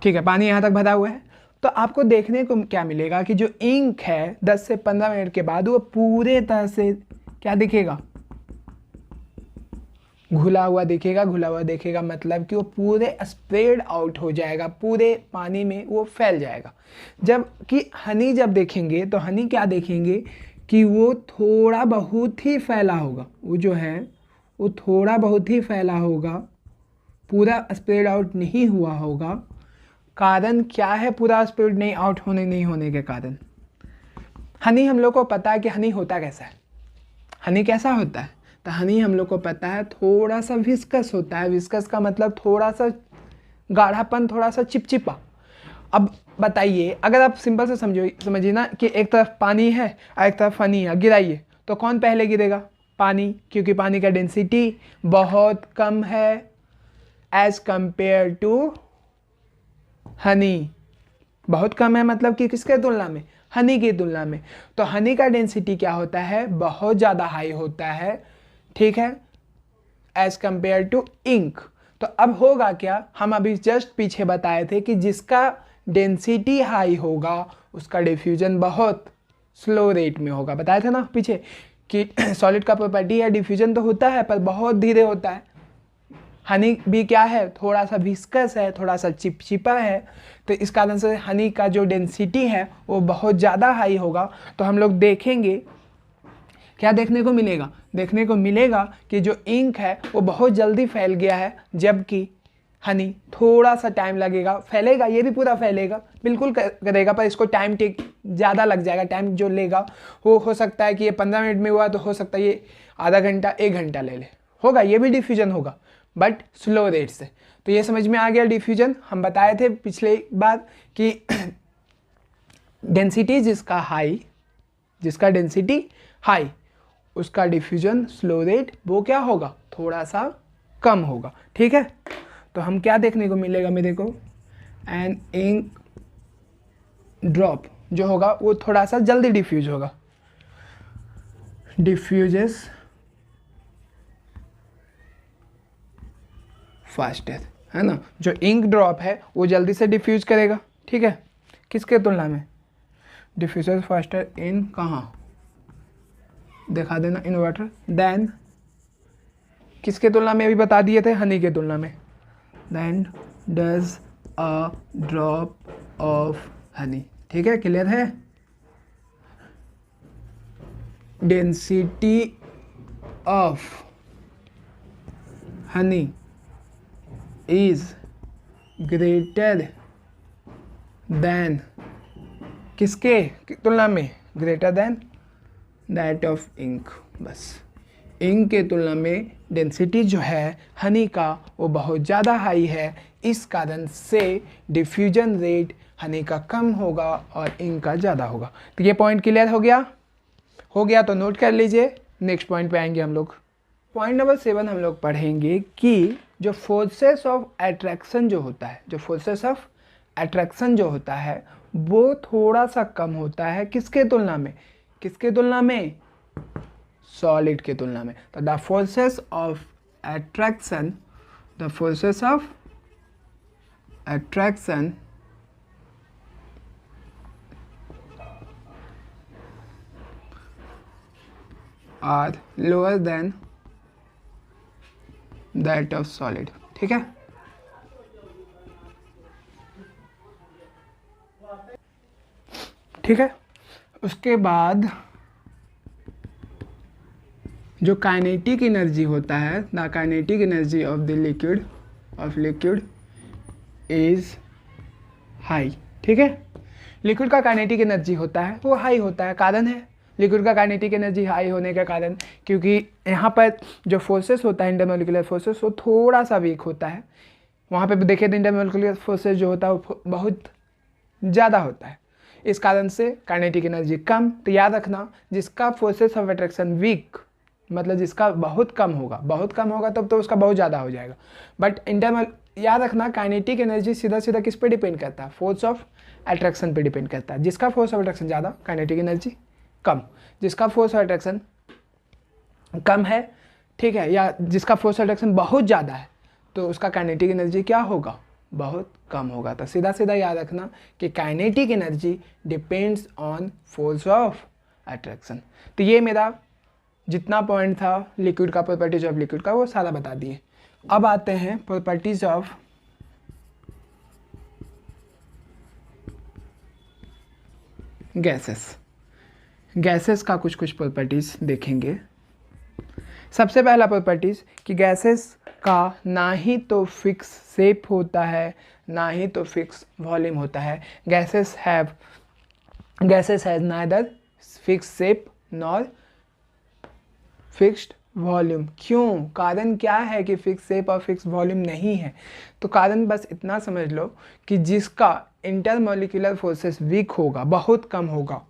ठीक है। पानी यहाँ तक भरा हुआ है, तो आपको देखने को क्या मिलेगा कि जो इंक है 10 से 15 मिनट के बाद वो पूरे तरह से क्या दिखेगा, घुला हुआ दिखेगा। घुला हुआ दिखेगा मतलब कि वो पूरे स्प्रेड आउट हो जाएगा, पूरे पानी में वो फैल जाएगा। जबकि हनी जब देखेंगे तो हनी क्या देखेंगे कि वो थोड़ा बहुत ही फैला होगा, वो जो है वो थोड़ा बहुत ही फैला होगा, पूरा स्प्रेड आउट नहीं हुआ होगा। कारण क्या है पूरा स्प्रेड नहीं होने के कारण? हनी हम लोग को पता है कि हनी होता कैसा है। हनी कैसा होता है? तो हनी हम लोग को पता है थोड़ा सा विस्कस होता है। विस्कस का मतलब थोड़ा सा गाढ़ापन, थोड़ा सा चिपचिपा। अब बताइए, अगर आप सिंपल से समझिए ना कि एक तरफ पानी है और एक तरफ हनी है, गिराइए तो कौन पहले गिरेगा? पानी, क्योंकि पानी का डेंसिटी बहुत कम है एज कंपेयर टू हनी। बहुत कम है मतलब कि किसके तुलना में? हनी की तुलना में। तो हनी का डेंसिटी क्या होता है? बहुत ज़्यादा हाई होता है, ठीक है, एज कंपेयर टू इंक। तो अब होगा क्या, हम अभी जस्ट पीछे बताए थे कि जिसका डेंसिटी हाई होगा उसका डिफ्यूजन बहुत स्लो रेट में होगा। बताया था ना पीछे कि सॉलिड का प्रॉपर्टी है डिफ्यूजन तो होता है पर बहुत धीरे होता है। हनी भी क्या है? थोड़ा सा विस्कस है, थोड़ा सा चिपचिपा है। तो इस कारण से हनी का जो डेंसिटी है वो बहुत ज़्यादा हाई होगा। तो हम लोग देखेंगे क्या देखने को मिलेगा? देखने को मिलेगा कि जो इंक है वो बहुत जल्दी फैल गया है, जबकि हनी थोड़ा सा टाइम लगेगा। फैलेगा, ये भी पूरा फैलेगा, बिल्कुल करेगा, पर इसको टाइम ज़्यादा लग जाएगा। टाइम जो लेगा वो हो सकता है कि ये 15 मिनट में हुआ तो हो सकता है ये आधा घंटा 1 घंटा ले होगा। ये भी डिफ्यूजन होगा बट स्लो रेट से। तो ये समझ में आ गया डिफ्यूजन। हम बताए थे पिछले बार कि डेंसिटी जिसका डेंसिटी हाई उसका डिफ्यूजन स्लो रेट वो क्या होगा? थोड़ा सा कम होगा, ठीक है। तो हम क्या देखने को मिलेगा मेरे को? एन इंक ड्रॉप जो होगा वो थोड़ा सा जल्दी डिफ्यूज होगा, डिफ्यूजेस फास्टर, है ना। जो इंक ड्रॉप है वो जल्दी से डिफ्यूज करेगा, ठीक है। किसके तुलना में? डिफ्यूजेस फास्टर इन कहाँ दिखा देना, इन वाटर। देन किसके तुलना में? अभी बता दिए थे, हनी के तुलना में। Then does a drop of honey, ठीक है, क्लियर है। Density of honey is greater than किसके तुलना में? Greater than that of ink. बस इंक के तुलना में डेंसिटी जो है हनी का वो बहुत ज़्यादा हाई है, इस कारण से डिफ्यूजन रेट हनी का कम होगा और इंक का ज़्यादा होगा। तो ये पॉइंट क्लियर हो गया तो नोट कर लीजिए। नेक्स्ट पॉइंट पे आएंगे हम लोग। पॉइंट नंबर 7 हम लोग पढ़ेंगे कि जो फोर्सेस ऑफ अट्रैक्शन जो होता है वो थोड़ा सा कम होता है। किसके तुलना में? सॉलिड के तुलना में। तो the forces of attraction are lower than that of solid, ठीक है। ठीक है, उसके बाद जो काइनेटिक एनर्जी होता है, the kinetic energy of the liquid is high, ठीक है। लिक्विड का काइनेटिक एनर्जी होता है वो हाई होता है। कारण है लिक्विड का काइनेटिक एनर्जी हाई होने का कारण, क्योंकि यहाँ पर जो फोर्सेस होता है इंटरमोलिकुलर फोर्सेस वो थोड़ा सा वीक होता है। वहाँ पे देखे तो इंटरमोलिकुलर फोर्सेस जो होता है वो बहुत ज़्यादा होता है, इस कारण से काइनेटिक एनर्जी कम। तो याद रखना, जिसका फोर्सेस ऑफ अट्रैक्शन वीक मतलब जिसका बहुत कम होगा तब तो उसका बहुत ज़्यादा हो जाएगा। बट याद रखना काइनेटिक एनर्जी सीधा सीधा किस पे डिपेंड करता है, फोर्स ऑफ अट्रैक्शन पे डिपेंड करता है। जिसका फोर्स ऑफ अट्रैक्शन ज़्यादा, काइनेटिक एनर्जी कम। जिसका फोर्स ऑफ अट्रैक्शन कम है, ठीक है, या जिसका फोर्स ऑफ अट्रैक्शन बहुत ज़्यादा है, तो उसका काइनेटिक एनर्जी क्या होगा, बहुत कम होगा। तो सीधा सीधा याद रखना कि kinetic energy depends on force of attraction. तो ये मेरा जितना पॉइंट था लिक्विड का, प्रॉपर्टीज ऑफ लिक्विड का, वो सारा बता दिए। अब आते हैं प्रॉपर्टीज ऑफ गैसेस। गैसेस का कुछ कुछ प्रॉपर्टीज देखेंगे। सबसे पहला प्रॉपर्टीज कि गैसेस का ना ही तो फिक्स शेप होता है, ना ही तो फिक्स वॉल्यूम होता है। Gases has neither fix shape nor fixed volume. क्यों, कारण क्या है कि फिक्स शेप और फिक्स वॉल्यूम नहीं है? तो कारण बस इतना समझ लो कि जिसका इंटरमोलिकुलर फोर्सेस वीक होगा, बहुत कम होगा,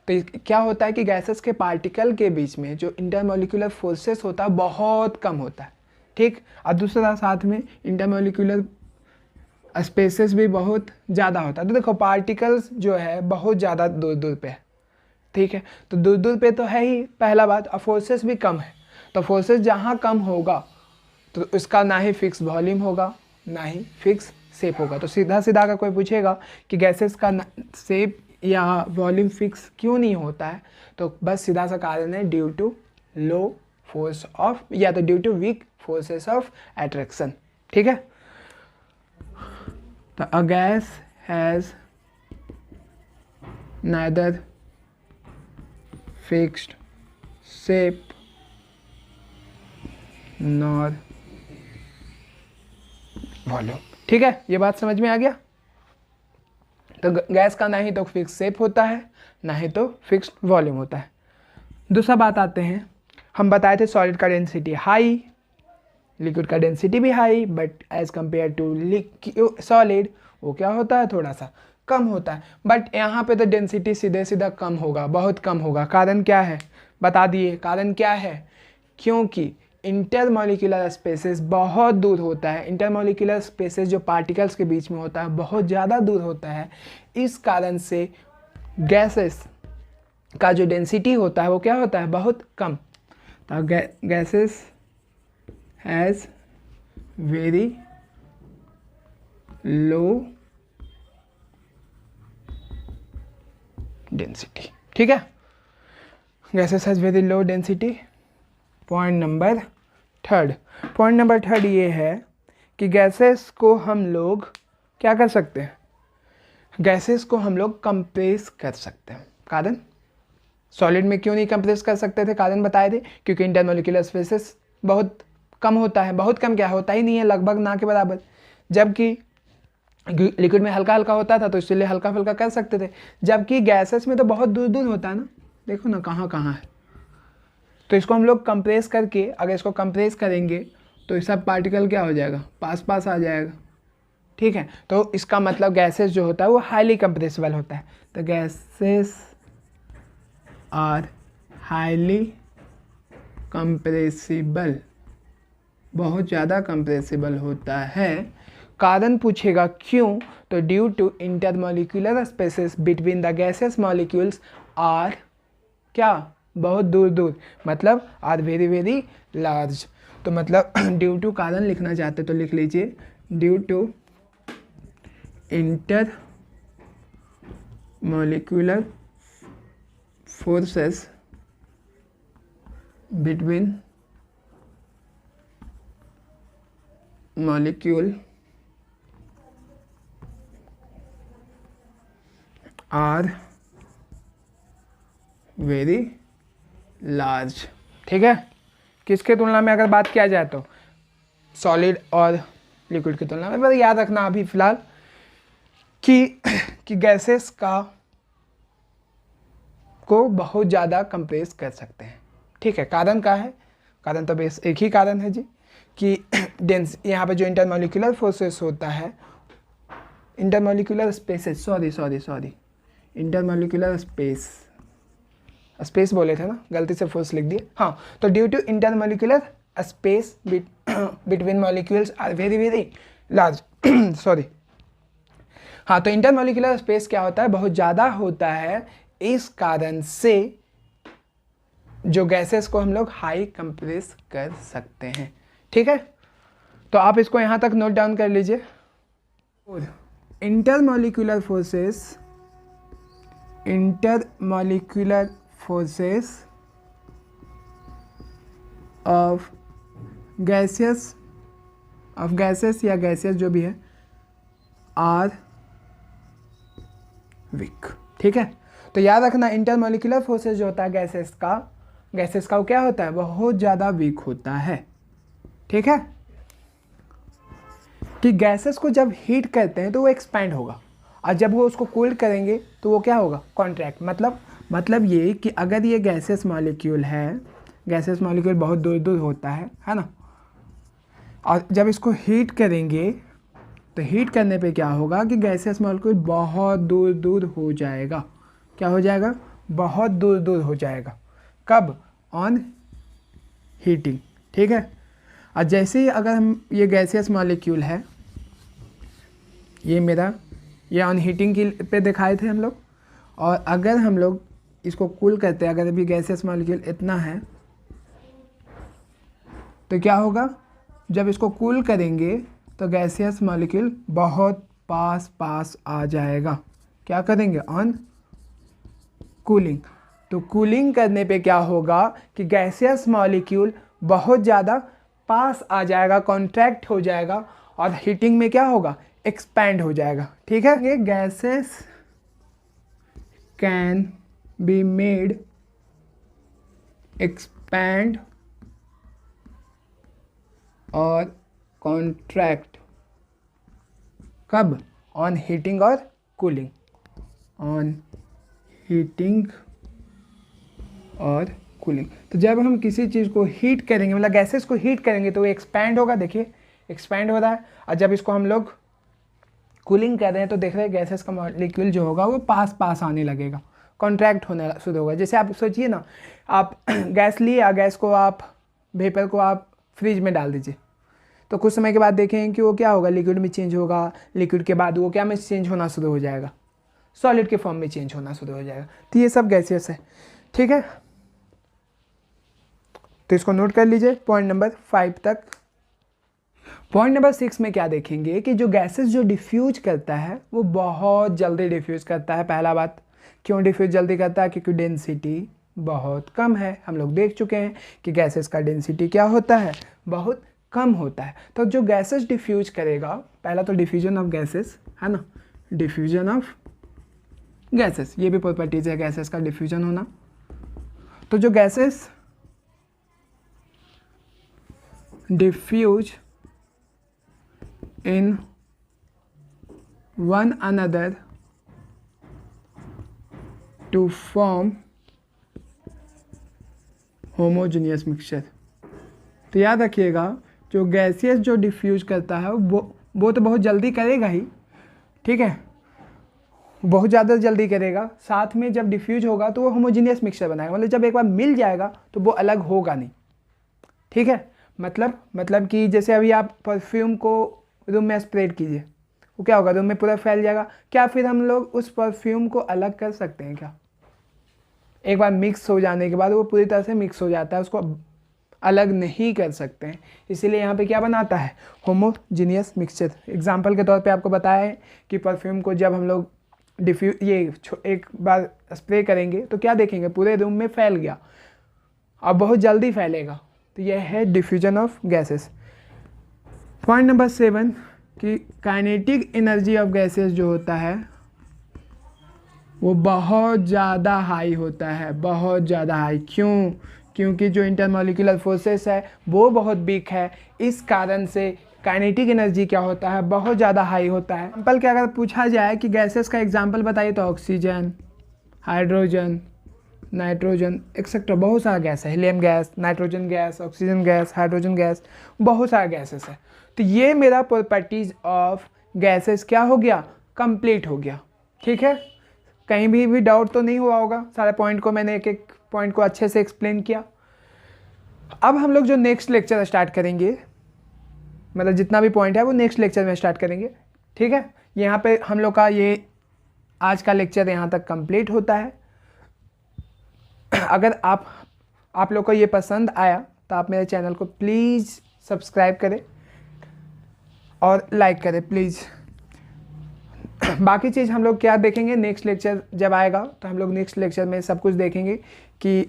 तो क्या होता है कि गैसेस के पार्टिकल के बीच में जो इंटरमोलिकुलर फोर्सेस होता है बहुत कम होता है, ठीक। और दूसरा साथ में इंटरमोलिकुलर स्पेसेस भी बहुत ज़्यादा होता है। तो देखो पार्टिकल्स जो है बहुत ज़्यादा दूर दूर पे है, ठीक है, तो दूर दूर पे तो है ही पहला बात, और फोर्सेस भी कम है। तो फोर्सेस जहाँ कम होगा तो उसका ना ही फिक्स वॉल्यूम होगा, ना ही फिक्स शेप होगा। तो सीधा सीधा अगर कोई पूछेगा कि गैसेस का शेप या वॉल्यूम फिक्स क्यों नहीं होता है, तो बस सीधा सा कारण है due to low force of, या तो due to weak forces of attraction, ठीक है। तो a gas has neither fixed shape nor volume, ठीक है, ये बात समझ में आ गया। तो गैस का ना ही तो फिक्स शेप होता है, ना ही तो फिक्स्ड वॉल्यूम होता है। दूसरा बात आते हैं, हम बताए थे सॉलिड का डेंसिटी हाई, लिक्विड का डेंसिटी भी high, but as compare to solid वो क्या होता है, थोड़ा सा कम होता है। बट यहाँ पे तो डेंसिटी सीधे सीधा कम होगा, बहुत कम होगा। कारण क्या है, बता दिए कारण क्या है, क्योंकि इंटरमोलिकुलर स्पेसेस बहुत दूर होता है। इंटरमोलिकुलर स्पेसेस जो पार्टिकल्स के बीच में होता है बहुत ज़्यादा दूर होता है। इस कारण से गैसेस का जो डेंसिटी होता है वो क्या होता है, बहुत कम। तो gases has very low density, ठीक है, gases has very low density. Point number third ये है कि गैसेस को हम लोग क्या कर सकते हैं, गैसेस को हम लोग कंप्रेस कर सकते हैं। कारण सॉलिड में क्यों नहीं कंप्रेस कर सकते थे, कारण बताए थे, क्योंकि इंटरमोलिकुलर स्पेसेस बहुत कम होता है। बहुत कम क्या होता ही नहीं है, लगभग ना के बराबर। जबकि लिक्विड में हल्का हल्का होता था तो इसलिए हल्का फुल्का कर सकते थे, जबकि गैसेस में तो बहुत दूर दूर होता है ना, देखो ना कहाँ कहाँ है। तो इसको हम लोग कंप्रेस करके, अगर इसको कंप्रेस करेंगे तो सब पार्टिकल क्या हो जाएगा, पास पास आ जाएगा, ठीक है। तो इसका मतलब गैसेस जो होता है वो हाईली कंप्रेसिबल होता है। तो गैसेस आर हाईली कंप्रेसिबल, बहुत ज़्यादा कंप्रेसिबल होता है। कारण पूछेगा क्यों, तो due to intermolecular spaces between the gases molecules are क्या, बहुत दूर दूर, मतलब आर वेरी वेरी लार्ज। तो मतलब ड्यू टू कारण लिखना चाहते तो लिख लीजिए due to inter molecular forces between molecule are very large। ठीक है, किसके तुलना में अगर बात किया जाए तो सॉलिड और लिक्विड की तुलना में। बस याद रखना अभी फिलहाल कि गैसेस का को बहुत ज़्यादा कंप्रेस कर सकते हैं। ठीक है, कारण क्या है, कारण तो बेस एक ही कारण है जी कि डेंस यहाँ पे जो इंटरमोलिकुलर फोर्सेस होता है, intermolecular spaces, sorry intermolecular space बोले थे ना, गलती से फोर्स लिख दिए। हाँ, तो due to intermolecular space between molecules are very very large sorry. हाँ, तो इंटरमॉलिक्यूलर स्पेस क्या होता है, बहुत ज़्यादा होता है, इस कारण से जो गैसेस को हम लोग हाई कंप्रेस कर सकते हैं। ठीक है, तो आप इसको यहाँ तक नोट डाउन कर लीजिए। इंटरमॉलिक्यूलर फोर्सेस ऑफ गैसेस या गैसेस जो भी है आर वीक। ठीक है, तो याद रखना इंटरमॉलिक्यूलर फोर्सेस जो होता है गैसेस का वो क्या होता है, बहुत ज़्यादा वीक होता है। ठीक है, कि गैसेस को जब हीट करते हैं तो वो एक्सपैंड होगा, और जब वो उसको कूल करेंगे तो वो क्या होगा, कॉन्ट्रैक्ट। मतलब ये कि अगर ये गैसेस मॉलिक्यूल बहुत दूर दूर होता है ना, और जब इसको हीट करेंगे तो हीट करने पे क्या होगा कि गैसेस मॉलिक्यूल बहुत दूर दूर हो जाएगा। क्या हो जाएगा, बहुत दूर दूर हो जाएगा। कब, ऑन हीटिंग। ठीक है, और जैसे ही अगर हम ये गैसियस मॉलिक्यूल है, ये ऑन हीटिंग की पे दिखाए थे हम लोग, और अगर हम लोग इसको कूल करते हैं, अगर अभी गैसियस मॉलिक्यूल इतना है तो क्या होगा, जब इसको कूल करेंगे तो गैसियस मॉलिक्यूल बहुत पास आ जाएगा। क्या करेंगे, ऑन कूलिंग। तो कूलिंग करने पे क्या होगा कि गैसियस मॉलिक्यूल बहुत ज़्यादा पास आ जाएगा, कॉन्ट्रैक्ट हो जाएगा, और हीटिंग में क्या होगा, एक्सपैंड हो जाएगा। ठीक है, ये gases can be made expand और कॉन्ट्रैक्ट कब, ऑन हीटिंग और कूलिंग। ऑन हीटिंग और कूलिंग। तो जब हम किसी चीज़ को हीट करेंगे, मतलब गैसेस को हीट करेंगे तो वो एक्सपैंड होगा। देखिए एक्सपैंड हो रहा है, और जब इसको हम लोग कूलिंग कर रहे हैं तो देख रहे हैं गैसेस का मॉलिक्यूल जो होगा वो पास आने लगेगा, कॉन्ट्रैक्ट होने शुरू होगा। जैसे आप सोचिए ना, आप गैस लिए, गैस को आप वेपर को आप फ्रिज में डाल दीजिए, तो कुछ समय के बाद देखें कि वो क्या होगा, लिक्विड में चेंज होगा। लिक्विड के बाद वो क्या में चेंज होना शुरू हो जाएगा, सॉलिड के फॉर्म में चेंज होना शुरू हो जाएगा। तो ये सब गैसेस है। ठीक है, तो इसको नोट कर लीजिए पॉइंट नंबर 5 तक। पॉइंट नंबर 6 में क्या देखेंगे कि जो गैसेस जो डिफ्यूज करता है वो बहुत जल्दी डिफ्यूज करता है। पहला बात, क्यों डिफ्यूज जल्दी करता है, क्योंकि डेंसिटी बहुत कम है। हम लोग देख चुके हैं कि गैसेस का डेंसिटी क्या होता है, बहुत कम होता है। तो जो गैसेस डिफ्यूज करेगा, पहला तो डिफ्यूजन ऑफ गैसेस है ना, डिफ्यूजन ऑफ गैसेस, ये भी प्रॉपर्टीज है गैसेस का डिफ्यूजन होना। तो जो gases diffuse in one another to form homogeneous mixture. तो याद रखिएगा, जो गैसियस जो डिफ्यूज करता है वो तो बहुत जल्दी करेगा ही, ठीक है, बहुत ज़्यादा जल्दी करेगा। साथ में जब डिफ्यूज होगा तो वो होमोजेनियस मिक्सचर बनाएगा, मतलब जब एक बार मिल जाएगा तो वो अलग होगा नहीं। ठीक है, मतलब कि जैसे अभी आप परफ्यूम को रूम में स्प्रे कीजिए, वो क्या होगा, रूम में पूरा फैल जाएगा। क्या फिर हम लोग उस परफ्यूम को अलग कर सकते हैं क्या? एक बार मिक्स हो जाने के बाद वो पूरी तरह से मिक्स हो जाता है, उसको अलग नहीं कर सकते हैं। इसीलिए यहाँ पे क्या बनाता है, होमोजीनियस मिक्सचर। एग्जाम्पल के तौर पे आपको बताया है कि परफ्यूम को जब हम लोग एक बार स्प्रे करेंगे तो क्या देखेंगे, पूरे रूम में फैल गया, अब बहुत जल्दी फैलेगा। तो यह है diffusion of gases. Point number 7 कि काइनेटिक एनर्जी ऑफ गैसेस जो होता है वो बहुत ज़्यादा हाई होता है, बहुत ज़्यादा हाई। क्यों? क्योंकि जो इंटरमॉलिक्यूलर फोर्सेस है वो बहुत वीक है, इस कारण से काइनेटिक एनर्जी क्या होता है, बहुत ज़्यादा हाई होता है। एग्जाम्पल के अगर पूछा जाए कि गैसेस का एग्जाम्पल बताइए तो ऑक्सीजन, हाइड्रोजन, नाइट्रोजन एक्सेट्रा, बहुत सारा गैस है। Helium gas, nitrogen gas, oxygen gas, hydrogen gas, बहुत सारा गैसेस है। तो ये मेरा प्रॉपर्टीज ऑफ गैसेस क्या हो गया, कंप्लीट हो गया। ठीक है, कहीं भी डाउट तो नहीं हुआ होगा, सारे पॉइंट को मैंने एक एक पॉइंट को अच्छे से एक्सप्लेन किया। अब हम लोग जो नेक्स्ट लेक्चर स्टार्ट करेंगे मतलब जितना भी पॉइंट है वो नेक्स्ट लेक्चर में स्टार्ट करेंगे, ठीक है। यहाँ पे हम लोग का ये आज का लेक्चर यहाँ तक कंप्लीट होता है। अगर आप लोग को ये पसंद आया तो आप मेरे चैनल को प्लीज़ सब्सक्राइब करें और लाइक करें प्लीज़। बाकी चीज़ हम लोग क्या देखेंगे नेक्स्ट लेक्चर जब आएगा, तो हम लोग नेक्स्ट लेक्चर में सब कुछ देखेंगे कि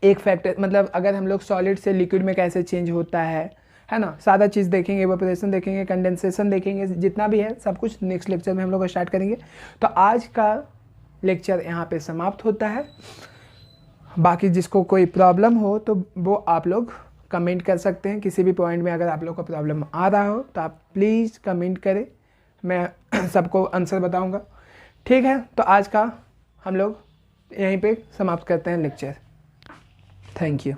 एक फैक्टर मतलब अगर हम लोग सॉलिड से लिक्विड में कैसे चेंज होता है ना, सारा चीज़ देखेंगे, इवेपोरेशन देखेंगे, कंडेंसेशन देखेंगे, जितना भी है सब कुछ नेक्स्ट लेक्चर में हम लोग स्टार्ट करेंगे। तो आज का लेक्चर यहाँ पे समाप्त होता है। बाकी जिसको कोई प्रॉब्लम हो तो वो आप लोग कमेंट कर सकते हैं। किसी भी पॉइंट में अगर आप लोग को प्रॉब्लम आ रहा हो तो आप प्लीज़ कमेंट करें, मैं सबको आंसर बताऊंगा, ठीक है। तो आज का हम लोग यहीं पे समाप्त करते हैं लेक्चर। Thank you.